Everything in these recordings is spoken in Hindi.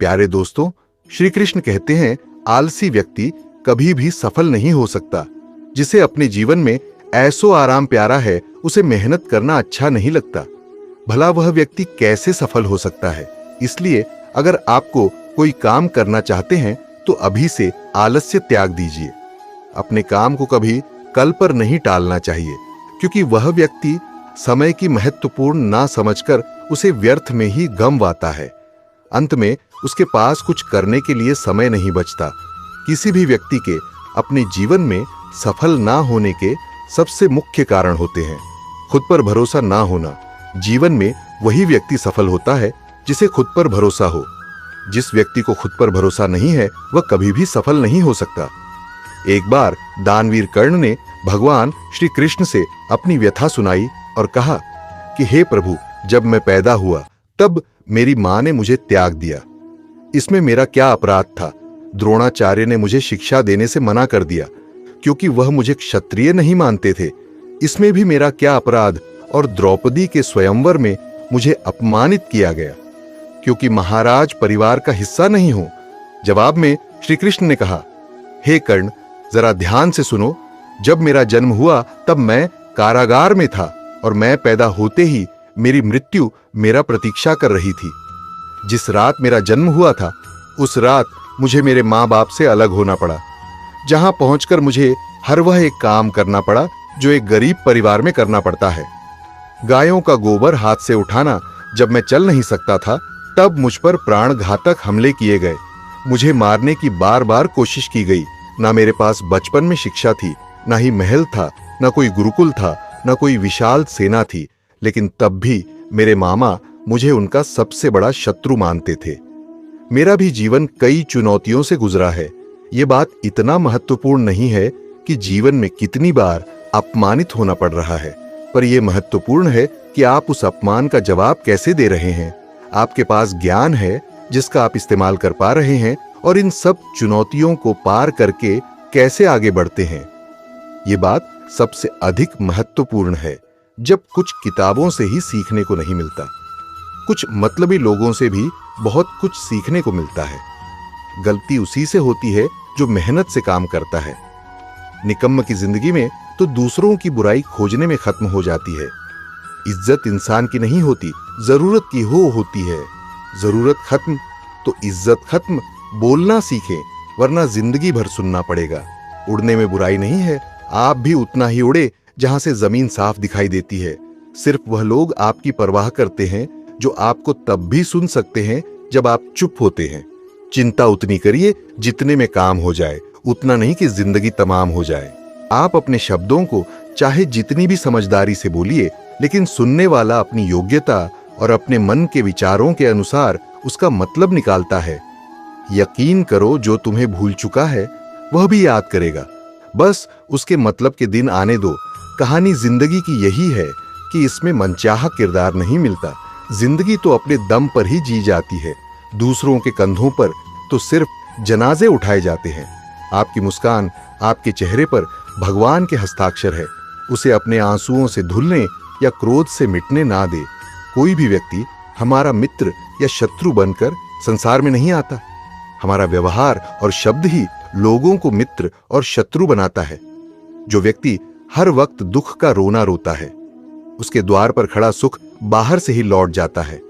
प्यारे दोस्तों, श्री कृष्ण कहते हैं आलसी व्यक्ति कभी भी सफल नहीं हो सकता। जिसे अपने जीवन में ऐसो आराम प्यारा है, उसे मेहनत करना अच्छा नहीं लगता। भला वह व्यक्ति कैसे सफल हो सकता है? इसलिए अगर आपको कोई काम करना चाहते हैं तो अभी से आलस्य त्याग दीजिए। अपने काम को कभी कल पर नहीं टालना चाहिए, क्योंकि वह व्यक्ति समय की महत्वपूर्ण ना समझकर उसे व्यर्थ में ही गंवाता है। अंत में उसके पास कुछ करने के लिए समय नहीं बचता। किसी भी व्यक्ति के अपने जीवन में सफल ना होने के सबसे मुख्य कारण होते हैं खुद पर भरोसा ना होना। जीवन में वही व्यक्ति सफल होता है जिसे खुद पर भरोसा हो। जिस व्यक्ति को खुद पर भरोसा नहीं है, वह कभी भी सफल नहीं हो सकता। एक बार दानवीर कर्ण ने भगवान श्री कृष्ण से अपनी व्यथा सुनाई और कहा कि हे प्रभु, जब मैं पैदा हुआ तब मेरी मां ने मुझे त्याग दिया। इसमें मेरा क्या अपराध था? द्रोणाचार्य ने मुझे शिक्षा देने से मना कर दिया क्योंकि वह मुझे क्षत्रिय नहीं मानते थे। इसमें भी मेरा क्या अपराध? और द्रौपदी के स्वयंवर में मुझे अपमानित किया गया क्योंकि महाराज परिवार का हिस्सा नहीं हूं। जवाब में श्री कृष्ण ने कहा, हे कर्ण, जरा ध्यान से सुनो। जब मेरा जन्म हुआ तब मैं कारागार में था और मैं पैदा होते ही मेरी मृत्यु मेरा प्रतीक्षा कर रही थी। जिस रात मेरा जन्म हुआ था उस रात मुझे मेरे माँ बाप से अलग होना पड़ा, जहां पहुंचकर मुझे हर वह एक काम करना पड़ा जो एक गरीब परिवार में करना पड़ता है। गायों का गोबर हाथ से उठाना जब मैं चल नहीं सकता था, तब मुझ पर प्राणघातक हमले किए गए। मुझे मारने की बार बार कोशिश की गई। ना मेरे पास बचपन में शिक्षा थी, ना ही महल था, ना कोई गुरुकुल था, ना कोई विशाल सेना थी, लेकिन तब भी मेरे मामा मुझे उनका सबसे बड़ा शत्रु मानते थे। मेरा भी जीवन कई चुनौतियों से गुजरा है। ये बात इतना महत्वपूर्ण नहीं है कि जीवन में कितनी बार अपमानित होना पड़ रहा है, पर यह महत्वपूर्ण है कि आप उस अपमान का जवाब कैसे दे रहे हैं। आपके पास ज्ञान है जिसका आप इस्तेमाल कर पा रहे हैं, और इन सब चुनौतियों को पार करके कैसे आगे बढ़ते हैं। ये बात सबसे अधिक महत्वपूर्ण है जब कुछ किताबों से ही सीखने को नहीं मिलता। कुछ मतलबी लोगों से भी बहुत कुछ सीखने को मिलता है। गलती उसी से होती है जो मेहनत से काम करता है। निकम्म की जिंदगी में तो दूसरों की बुराई खोजने में खत्म हो जाती है। इज्जत इंसान की नहीं होती, जरूरत की होती है। जरूरत खत्म तो इज्जत खत्म। बोलना सीखें, वरना जिंदगी भर सुनना पड़ेगा। उड़ने में बुराई नहीं है, आप भी उतना ही उड़े जहां से जमीन साफ दिखाई देती है। सिर्फ वह लोग आपकी परवाह करते हैं जो आपको तब भी सुन सकते हैं जब आप चुप होते हैं। चिंता उतनी करिए जितने में काम हो जाए, उतना नहीं कि जिंदगी तमाम हो जाए। आप अपने शब्दों को चाहे जितनी भी समझदारी से बोलिए, लेकिन सुनने वाला अपनी योग्यता और अपने मन के विचारों के अनुसार उसका मतलब निकालता है। यकीन करो, जो तुम्हें भूल चुका है वह भी याद करेगा। बस उसके मतलब के दिन आने दो। कहानी जिंदगी की यही है कि इसमें मनचाहा किरदार नहीं मिलता। जिंदगी तो अपने दम पर ही जी जाती है। दूसरों के कंधों पर तो सिर्फ जनाजे उठाए जाते हैं। आपकी मुस्कान, आपके चेहरे पर भगवान के हस्ताक्षर है। उसे अपने आंसुओं से धुलने या क्रोध से मिटने ना दे। कोई भी व्यक्ति हमारा मित्र या शत्रु बनकर संसार में नहीं आता। हमारा व्यवहार और शब्द ही लोगों को मित्र और शत्रु बनाता है। जो व्यक्ति हर वक्त दुख का रोना रोता है, उसके द्वार पर खड़ा सुख बाहर से ही लौट जाता है।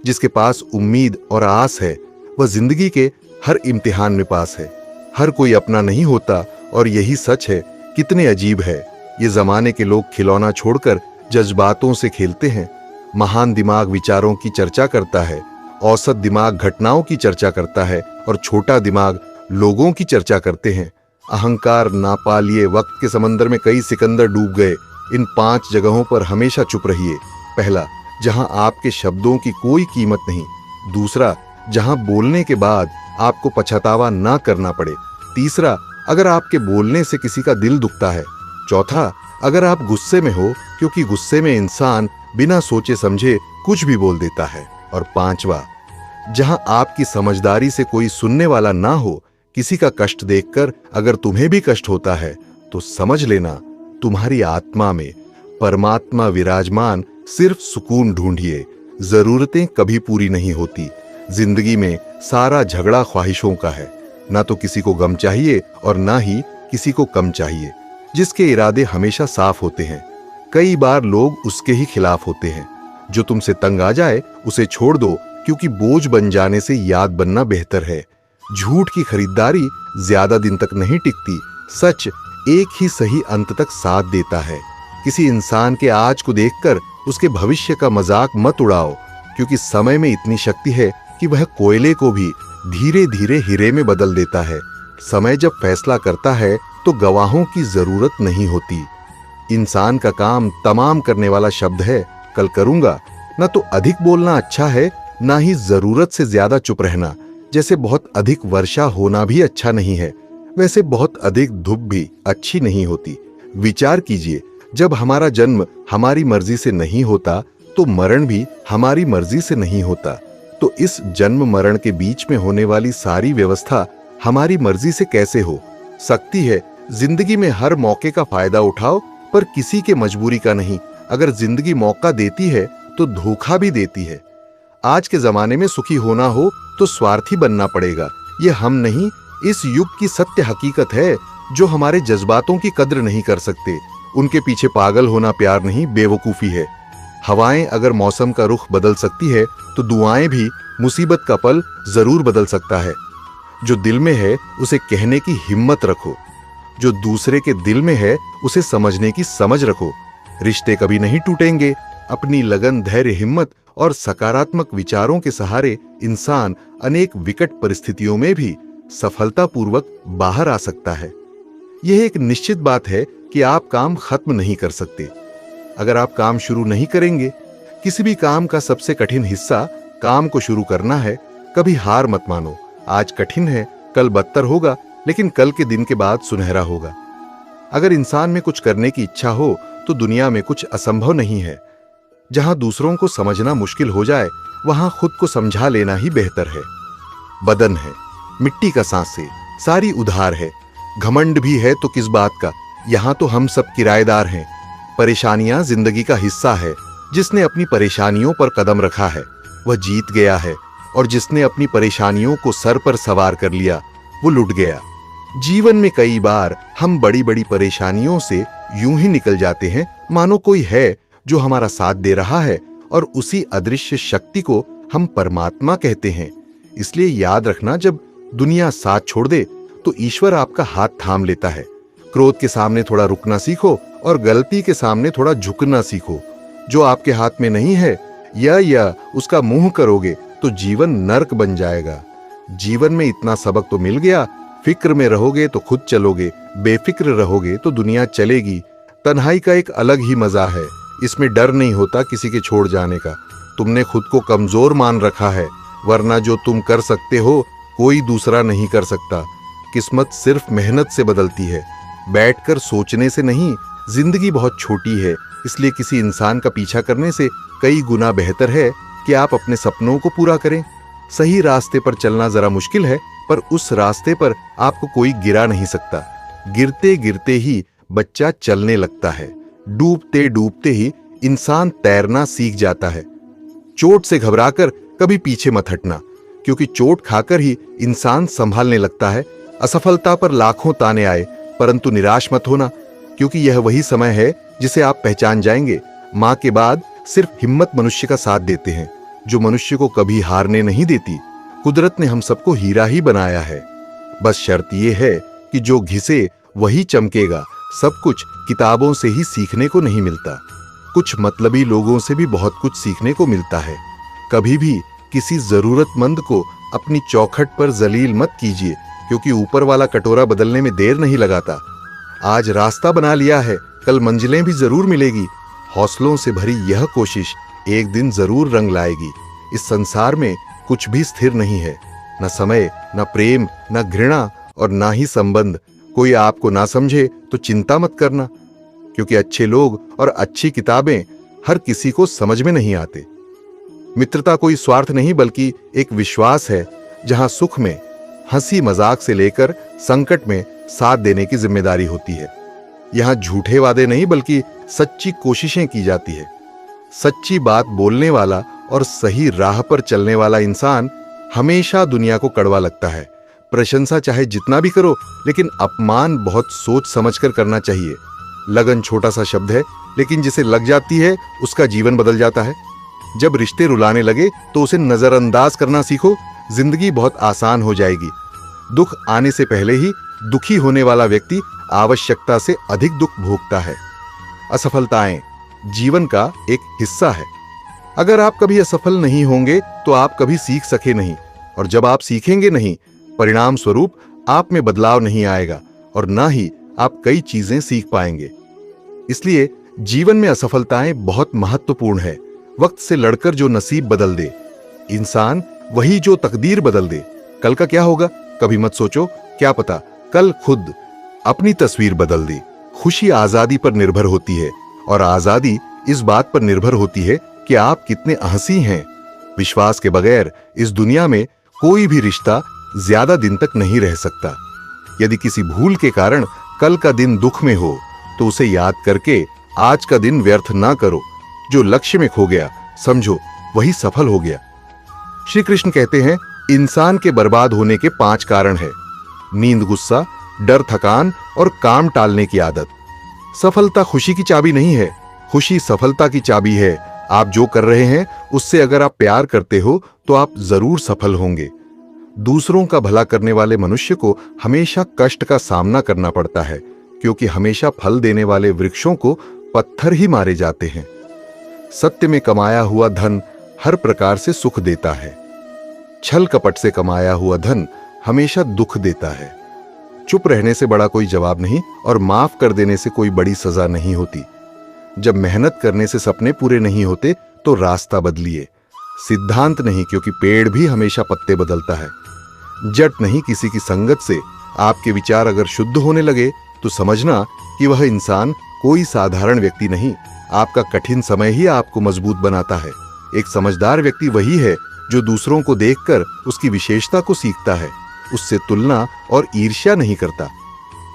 जिसके पास उम्मीद और आस है, वह जिंदगी के हर इम्तिहान में पास है। हर कोई अपना नहीं होता, और यही सच है। कितने अजीब है, ये जमाने के लोग खिलौना छोड़कर जज्बातों से खेलते हैं। महान दिमाग विचारों की चर्चा करता है, औसत दिमाग घटनाओं की चर्चा करता है, और छोटा दिमाग लोगों की चर्चा करते हैं। अहंकार नापा लिए वक्त के समंदर में कई सिकंदर डूब गए। इन 5 जगहों पर हमेशा चुप रहिए। पहला, जहां आपके शब्दों की कोई कीमत नहीं। दूसरा, जहां बोलने के बाद आपको पछतावा ना करना पड़े। तीसरा, अगर आपके बोलने से किसी का दिल दुखता है। चौथा, अगर आप गुस्से में हो, क्योंकि गुस्से में इंसान बिना सोचे समझे कुछ भी बोल देता है। और पांचवा, जहां आपकी समझदारी से कोई सुनने वाला ना हो। किसी का कष्ट देखकर अगर तुम्हें भी कष्ट होता है तो समझ लेना तुम्हारी आत्मा में परमात्मा विराजमान। सिर्फ सुकून ढूंढिए। जरूरतें कभी पूरी नहीं होती। जिंदगी में सारा झगड़ा ख्वाहिशों का है। ना तो किसी को गम चाहिए और ना ही किसी को कम चाहिए। जिसके इरादे हमेशा साफ होते हैं, कई बार लोग उसके ही खिलाफ होते हैं। जो तुमसे तंग आ जाए उसे छोड़ दो, क्योंकि बोझ बन जाने से याद बनना बेहतर है। झूठ की खरीदारी ज्यादा दिन तक नहीं टिकती। सच एक ही सही अंत तक साथ देता है। किसी इंसान के आज को देखकर उसके भविष्य का मजाक मत उड़ाओ, क्योंकि समय में इतनी शक्ति है कि वह कोयले को भी धीरे धीरे हीरे में बदल देता है। समय जब फैसला करता है तो गवाहों की जरूरत नहीं होती। इंसान का काम तमाम करने वाला शब्द है कल करूंगा। न तो अधिक बोलना अच्छा है, ना ही जरूरत से ज्यादा चुप रहना। जैसे बहुत अधिक वर्षा होना भी अच्छा नहीं है, वैसे बहुत अधिक धूप भी अच्छी नहीं होती। विचार कीजिए, जब हमारा जन्म हमारी मर्जी से नहीं होता तो मरण भी हमारी मर्जी से नहीं होता। तो इस जन्म मरण के बीच में होने वाली सारी व्यवस्था हमारी मर्जी से कैसे हो सकती है? जिंदगी में हर मौके का फायदा उठाओ, पर किसी के मजबूरी का नहीं। अगर जिंदगी मौका देती है तो धोखा भी देती है। आज के जमाने में सुखी होना हो तो स्वार्थी बनना पड़ेगा। ये हम नहीं, इस युग की सत्य हकीकत है। जो हमारे जज्बातों की कद्र नहीं कर सकते, उनके पीछे पागल होना प्यार नहीं, बेवकूफी है। हवाएं अगर मौसम का रुख बदल सकती है तो दुआएं भी मुसीबत का पल जरूर बदल सकता है। जो दिल में है उसे कहने की हिम्मत रखो। जो दूसरे के दिल में है उसे समझने की समझ रखो। रिश्ते कभी नहीं टूटेंगे। अपनी लगन, धैर्य, हिम्मत और सकारात्मक विचारों के सहारे इंसान अनेक विकट परिस्थितियों में भी सफलतापूर्वक बाहर आ सकता है। यह एक निश्चित बात है कि आप काम खत्म नहीं कर सकते अगर आप काम शुरू नहीं करेंगे। किसी भी काम का सबसे कठिन हिस्सा काम को शुरू करना है। कभी हार मत मानो। आज कठिन है, कल बदतर होगा, लेकिन कल के दिन के बाद सुनहरा होगा। अगर इंसान में कुछ करने की इच्छा हो तो दुनिया में कुछ असंभव नहीं है। जहां दूसरों को समझना मुश्किल हो जाए, वहां खुद को समझा लेना ही बेहतर है। बदन है, मिट्टी का सांसे, सारी उधार है। घमंड भी है तो किस बात का, यहां तो हम सब किराएदार हैं। परेशानियां जिंदगी का हिस्सा है। जिसने अपनी परेशानियों पर कदम रखा है वह जीत गया है, और जिसने अपनी परेशानियों को सर पर सवार कर लिया वो लुट गया। जीवन में कई बार हम बड़ी बड़ी परेशानियों से यूं ही निकल जाते हैं मानो कोई है जो हमारा साथ दे रहा है, और उसी अदृश्य शक्ति को हम परमात्मा कहते हैं। इसलिए याद रखना, जब दुनिया साथ छोड़ दे तो ईश्वर आपका हाथ थाम लेता है। क्रोध के सामने थोड़ा रुकना सीखो और गलती के सामने थोड़ा झुकना सीखो। जो आपके हाथ में नहीं है या उसका मुंह करोगे तो जीवन नर्क बन जाएगा। जीवन में इतना सबक तो मिल गया, फिक्र में रहोगे तो खुद चलोगे, बेफिक्र रहोगे तो दुनिया चलेगी। तन्हाई का एक अलग ही मजा है। इसमें डर नहीं होता किसी के छोड़ जाने का। तुमने खुद को कमजोर मान रखा है, वरना जो तुम कर सकते हो कोई दूसरा नहीं कर सकता। किस्मत सिर्फ मेहनत से बदलती है, बैठकर सोचने से नहीं। जिंदगी बहुत छोटी है, इसलिए किसी इंसान का पीछा करने से कई गुना बेहतर है कि आप अपने सपनों को पूरा करें। सही रास्ते पर चलना जरा मुश्किल है, पर उस रास्ते पर आपको कोई गिरा नहीं सकता। गिरते गिरते ही बच्चा चलने लगता है। डूबते डूबते ही इंसान तैरना सीख जाता है। चोट से घबराकर कभी पीछे मत हटना, क्योंकि चोट खाकर ही इंसान संभालने लगता है। असफलता पर लाखों ताने आए, परंतु निराश मत होना, क्योंकि यह वही समय है जिसे आप पहचान जाएंगे। मां के बाद सिर्फ हिम्मत मनुष्य का साथ देते हैं, जो मनुष्य को कभी हारने नहीं देती। कुदरत ने हम सबको हीरा ही बनाया है। बस शर्त यह है कि जो घिसे वही चमकेगा। सब कुछ किताबों से ही सीखने को नहीं मिलता। कुछ मतलबी लोगों से भी बहुत कुछ सीखने को मिलता है। कभी भी किसी जरूरतमंद को अपनी चौखट पर जलील मत कीजिए, क्योंकि ऊपर वाला कटोरा बदलने में देर नहीं लगाता। आज रास्ता बना लिया है, कल मंजिलें भी जरूर मिलेगी। हौसलों से भरी यह कोशिश एक दिन जरूर रंग लाएगी। इस संसार में कुछ भी स्थिर नहीं है, न समय, न प्रेम, न घृणा और न ही संबंध। कोई आपको ना समझे तो चिंता मत करना, क्योंकि अच्छे लोग और अच्छी किताबें हर किसी को समझ में नहीं आते। मित्रता कोई स्वार्थ नहीं, बल्कि एक विश्वास है, जहां सुख में हंसी मजाक से लेकर संकट में साथ देने की जिम्मेदारी होती है। यहां झूठे वादे नहीं, बल्कि सच्ची कोशिशें की जाती है। सच्ची बात बोलने वाला और सही राह पर चलने वाला इंसान हमेशा दुनिया को कड़वा लगता है। प्रशंसा चाहे जितना भी करो, लेकिन अपमान बहुत सोच समझकर करना चाहिए। लगन छोटा सा शब्द है, लेकिन जिसे लग जाती है उसका जीवन बदल जाता है। जब रिश्ते रुलाने लगे तो उसे नजरअंदाज करना सीखो, जिंदगी बहुत आसान हो जाएगी। दुख आने से पहले ही दुखी होने वाला व्यक्ति आवश्यकता से अधिक दुख भोगता है। असफलताएं जीवन का एक हिस्सा है। अगर आप कभी असफल नहीं होंगे तो आप कभी सीख सके नहीं, और जब आप सीखेंगे नहीं, परिणाम स्वरूप आप में बदलाव नहीं आएगा और ना ही आप कई चीजें सीख पाएंगे। इसलिए जीवन में असफलताएं बहुत महत्वपूर्ण है। वक्त से लड़कर जो नसीब बदल दे, इंसान वही जो तकदीर बदल दे। कल का क्या होगा कभी मत सोचो, क्या पता कल खुद अपनी तस्वीर बदल दे। खुशी आजादी पर निर्भर होती है, और आजादी इस बात पर निर्भर होती है कि आप कितने अहसी हैं। विश्वास के बगैर इस दुनिया में कोई भी रिश्ता ज्यादा दिन तक नहीं रह सकता। यदि किसी भूल के कारण कल का दिन दुख में हो तो उसे याद करके आज का दिन व्यर्थ ना करो। जो लक्ष्य में खो गया समझो वही सफल हो गया। श्री कृष्ण कहते हैं, इंसान के बर्बाद होने के 5 कारण है: नींद, गुस्सा, डर, थकान और काम टालने की आदत। सफलता खुशी की चाबी नहीं है, खुशी सफलता की चाबी है। आप जो कर रहे हैं उससे अगर आप प्यार करते हो तो आप जरूर सफल होंगे। दूसरों का भला करने वाले मनुष्य को हमेशा कष्ट का सामना करना पड़ता है, क्योंकि हमेशा फल देने वाले वृक्षों को पत्थर ही मारे जाते हैं। सत्य में कमाया हुआ धन हर प्रकार से सुख देता है। छल कपट से कमाया हुआ धन हमेशा दुख देता है। चुप रहने से बड़ा कोई जवाब नहीं, और माफ कर देने से कोई बड़ी सजा नहीं होती। जब मेहनत करने से सपने पूरे नहीं होते तो रास्ता बदलिए। सिद्धांत नहीं, क्योंकि पेड़ भी हमेशा पत्ते बदलता है। जट नहीं, किसी की संगत से आपके विचार अगर शुद्ध होने लगे तो समझना कि वह इंसान कोई साधारण व्यक्ति नहीं। आपका कठिन समय ही आपको मजबूत बनाता है। एक समझदार व्यक्ति वही है जो दूसरों को देखकर उसकी विशेषता को सीखता है, उससे तुलना और ईर्ष्या नहीं करता।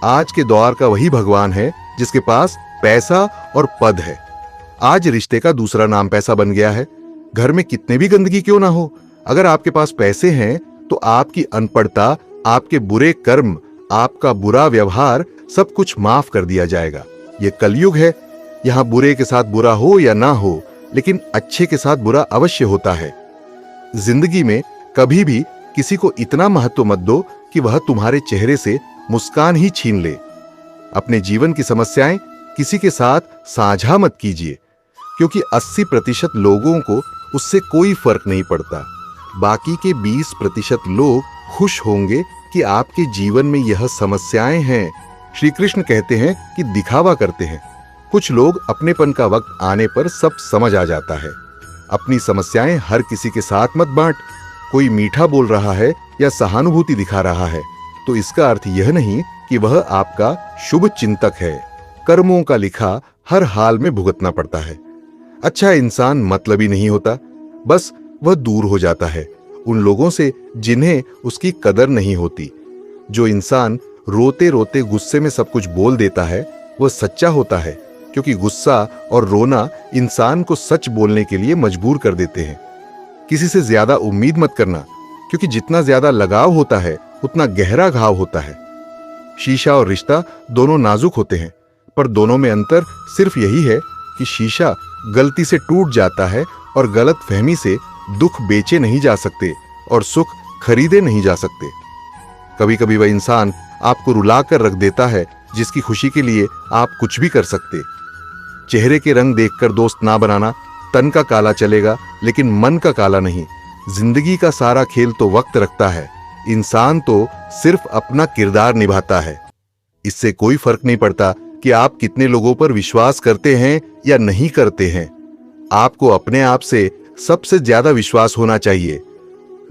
आज के दौर का वही भगवान है जिसके पास पैसा और पद है। आज रिश्ते का दूसरा नाम पैसा बन गया है। घर में कितने भी गंदगी क्यों ना हो, अगर आपके पास पैसे हैं तो आपकी अनपढ़ता, आपके बुरे कर्म, आपका बुरा व्यवहार सब कुछ माफ कर दिया जाएगा। ये कलयुग है, यहां बुरे के साथ बुरा हो या ना हो, लेकिन अच्छे के साथ बुरा अवश्य होता है। जिंदगी में कभी भी किसी को इतना महत्व मत दो कि वह तुम्हारे चेहरे से मुस्कान ही छीन ले। अपने जीवन की समस्याएं किसी के साथ साझा मत कीजिए, क्योंकि 80% लोगों को उससे कोई फर्क नहीं पड़ता। बाकी के 20% लोग खुश होंगे कि आपके जीवन में यह समस्याएं हैं। श्री कृष्ण कहते हैं कि दिखावा करते हैं। कुछ लोग अपनेपन का वक्त आने पर सब समझ आ जाता है। अपनी समस्याएं हर किसी के साथ मत बांट। कोई मीठा बोल रहा है या सहानुभूति दिखा रहा है तो इसका अर्थ यह नहीं कि वह आपका शुभ चिंतक है। कर्मों का लिखा हर हाल में भुगतना पड़ता है। अच्छा इंसान मतलबी नहीं होता, बस वह दूर हो जाता है उन लोगों से जिन्हें उसकी कदर नहीं होती। जो इंसान रोते रोते गुस्से में सब कुछ बोल देता है वह सच्चा होता है, क्योंकि गुस्सा और रोना इंसान को सच बोलने के लिए मजबूर कर देते हैं। किसी से ज्यादा उम्मीद मत करना, क्योंकि जितना ज्यादा लगाव होता है उतना गहरा घाव होता है। शीशा और रिश्ता दोनों नाजुक होते हैं, पर दोनों में अंतर सिर्फ यही है कि शीशा गलती से टूट जाता है और गलत फहमी से दुख बेचे नहीं जा सकते और सुख खरीदे नहीं जा सकते। कभी कभी वह इंसान आपको रुला कर रख देता है जिसकी खुशी के लिए आप कुछ भी कर सकते। चेहरे के रंग देखकर दोस्त ना बनाना। तन का काला चलेगा लेकिन मन का काला नहीं। जिंदगी का सारा खेल तो वक्त रखता है, इंसान तो सिर्फ अपना किरदार निभाता है। इससे कोई फर्क नहीं पड़ता कि आप कितने लोगों पर विश्वास करते हैं या नहीं करते हैं। आपको अपने आप से सबसे ज्यादा विश्वास होना चाहिए।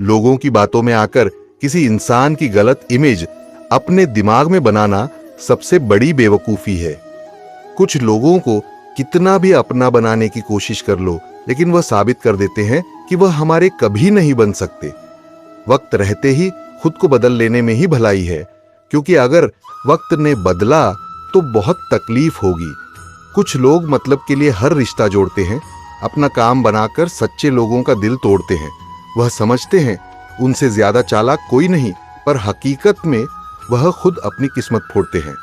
लोगों की बातों में आकर किसी इंसान की गलत इमेज अपने दिमाग में बनाना सबसे बड़ी बेवकूफी है। कुछ लोगों को कितना भी अपना बनाने की कोशिश कर लो, लेकिन वह साबित कर देते हैं कि वह हमारे कभी नहीं बन सकते। वक्त रहते ही खुद को बदल लेने में ही भलाई है, क्योंकि अगर वक्त ने बदला तो बहुत तकलीफ होगी। कुछ लोग मतलब के लिए हर रिश्ता जोड़ते हैं, अपना काम बनाकर सच्चे लोगों का दिल तोड़ते हैं। वह समझते हैं उनसे ज्यादा चालाक कोई नहीं, पर हकीकत में वह खुद अपनी किस्मत फोड़ते हैं।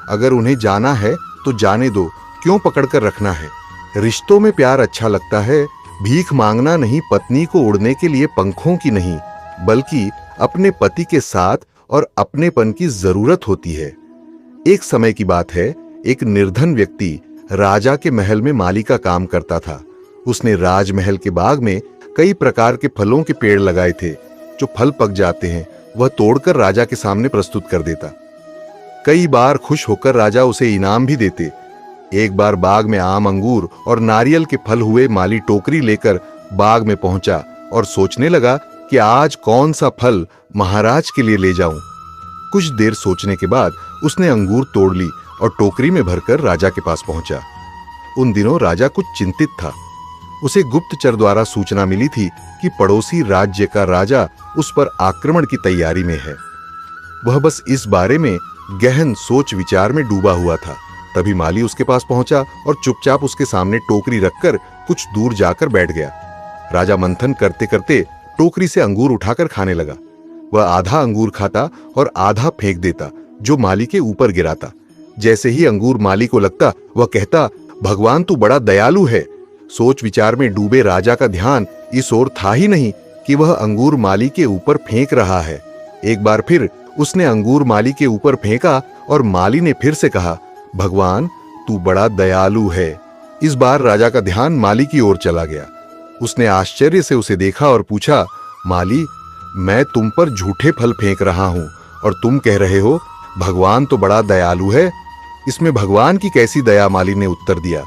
अगर उन्हें जाना है तो जाने दो, क्यों पकड़कर रखना है। रिश्तों में प्यार अच्छा लगता है, भीख मांगना नहीं, पत्नी को उड़ने के लिए पंखों की नहीं, बल्कि अपने पति के साथ और अपनेपन की जरूरत होती है। एक समय की बात है, एक निर्धन व्यक्ति राजा के महल में माली का काम करता था। उसने राजमहल के बाग में कई प्रकार के फलों के पेड़ लगाए थे। जो फल पक जाते हैं वह तोड़कर राजा के सामने प्रस्तुत कर देता। कई बार खुश होकर राजा उसे इनाम भी देते। एक बार बाग में आम, अंगूर और नारियल के फल हुए माली टोकरी लेकर बाग में पहुंचा और सोचने लगा कि आज कौन सा फल महाराज के लिए ले जाऊं। कुछ देर सोचने के बाद उसने अंगूर तोड़ ली और टोकरी में भरकर राजा के पास पहुंचा। उन दिनों राजा कुछ चिंतित था। उसे गुप्तचर द्वारा सूचना मिली थी कि पड़ोसी राज्य का राजा उस पर आक्रमण की तैयारी में है। वह बस इस बारे में गहन सोच विचार में डूबा हुआ था। तभी माली उसके पास पहुंचा और चुपचाप उसके सामने टोकरी रखकर कुछ दूर जाकर बैठ गया। राजा मंथन करते करते टोकरी से अंगूर उठाकर खाने लगा। वह आधा अंगूर खाता और आधा फेंक देता, जो माली के ऊपर गिराता। जैसे ही अंगूर माली को लगता, वह कहता, भगवान तू बड़ा दयालु है। सोच विचार में डूबे राजा का ध्यान इस ओर था ही नहीं कि वह अंगूर माली के ऊपर फेंक रहा है। एक बार फिर उसने अंगूर माली के ऊपर फेंका और माली ने फिर से कहा, भगवान तू बड़ा दयालु है। इस बार राजा का ध्यान माली की ओर चला गया। उसने आश्चर्य से उसे देखा और पूछा, माली, मैं तुम पर झूठे फल फेंक रहा हूं और तुम कह रहे हो भगवान तो बड़ा दयालु है। इसमें भगवान की कैसी दया? माली ने उत्तर दिया,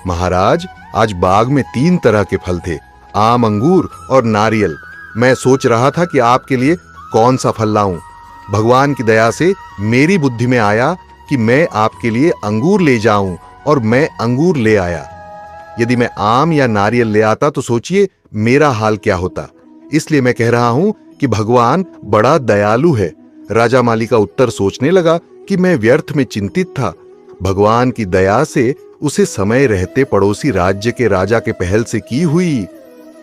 महाराज, आज बाग में 3 तरह के फल थे, आम, अंगूर और नारियल। मैं सोच रहा था कि आपके लिए कौन सा फल लाऊं। भगवान की दया से मेरी बुद्धि में आया कि मैं आपके लिए अंगूर ले जाऊं और मैं अंगूर ले आया। यदि मैं आम या नारियल ले आता तो सोचिए मेरा हाल क्या होता। इसलिए मैं कह रहा हूं कि भगवान बड़ा दयालु है। राजा माली का उत्तर सोचने लगा कि मैं व्यर्थ में चिंतित था। भगवान की दया से उसे समय रहते पड़ोसी राज्य के राजा के पहल से की हुई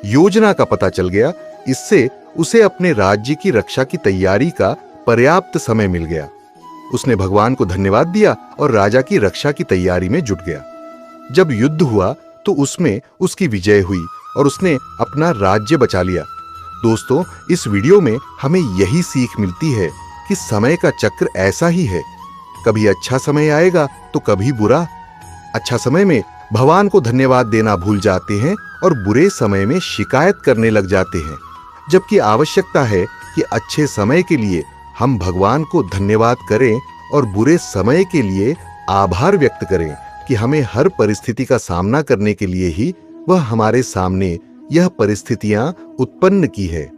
योजना का पता चल गया। इससे उसे अपने राज्य की रक्षा की तैयारी का पर्याप्त समय मिल गया। उसने भगवान को धन्यवाद दिया और राजा की रक्षा की तैयारी में जुट गया। जब युद्ध हुआ तो उसमें उसकी विजय हुई और उसने अपना राज्य बचा लिया। दोस्तों, इस वीडियो में हमें यही सीख मिलती है कि समय का चक्र ऐसा ही है, कभी अच्छा समय आएगा तो कभी बुरा। अच्छा समय में भगवान को धन्यवाद देना भूल जाते हैं और बुरे समय में शिकायत करने लग जाते हैं, जबकि आवश्यकता है कि अच्छे समय के लिए हम भगवान को धन्यवाद करें और बुरे समय के लिए आभार व्यक्त करें कि हमें हर परिस्थिति का सामना करने के लिए ही वह हमारे सामने यह परिस्थितियां उत्पन्न की है।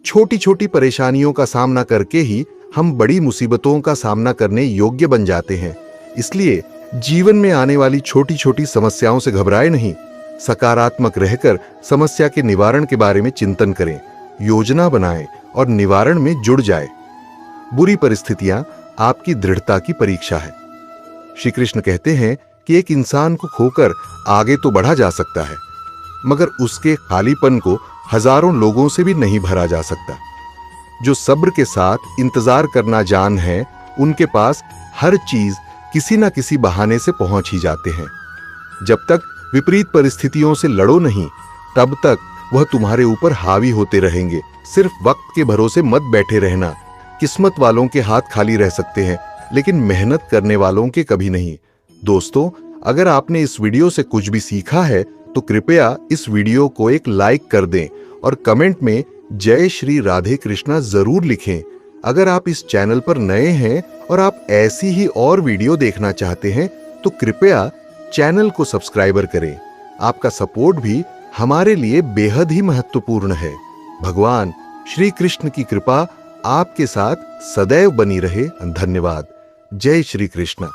छोटी छोटी परेशानियों का सामना करके ही हम बड़ी मुसीबतों का सामना करने योग्य बन जाते हैं। इसलिए जीवन में आने वाली छोटी छोटी समस्याओं से घबराए नहीं, सकारात्मक रहकर समस्या के निवारण के बारे में चिंतन करें, योजना बनाएं और निवारण में जुड़ जाएं। बुरी परिस्थितियां आपकी दृढ़ता की परीक्षा है। श्री कृष्ण कहते हैं कि एक इंसान को खोकर आगे तो बढ़ा जा सकता है, मगर उसके खालीपन को हजारों लोगों से भी नहीं भरा जा सकता। जो सब्र के साथ इंतजार करना जान है, उनके पास हर चीज किसी न किसी बहाने से पहुंच ही जाते हैं। जब तक विपरीत परिस्थितियों से लड़ो नहीं, तब तक वह तुम्हारे ऊपर हावी होते रहेंगे। सिर्फ वक्त के भरोसे मत बैठे रहना। किस्मत वालों के हाथ खाली रह सकते हैं, लेकिन मेहनत करने वालों के कभी नहीं। दोस्तों, अगर आपने इस वीडियो से कुछ भी सीखा है तो कृपया इस वीडियो को एक लाइक कर दें और कमेंट में जय श्री राधे कृष्णा जरूर लिखें। अगर आप इस चैनल पर नए हैं और आप ऐसी ही और वीडियो देखना चाहते हैं तो कृपया चैनल को सब्सक्राइबर करें। आपका सपोर्ट भी हमारे लिए बेहद ही महत्वपूर्ण है। भगवान श्री कृष्ण की कृपा आपके साथ सदैव बनी रहे। धन्यवाद। जय श्री कृष्ण।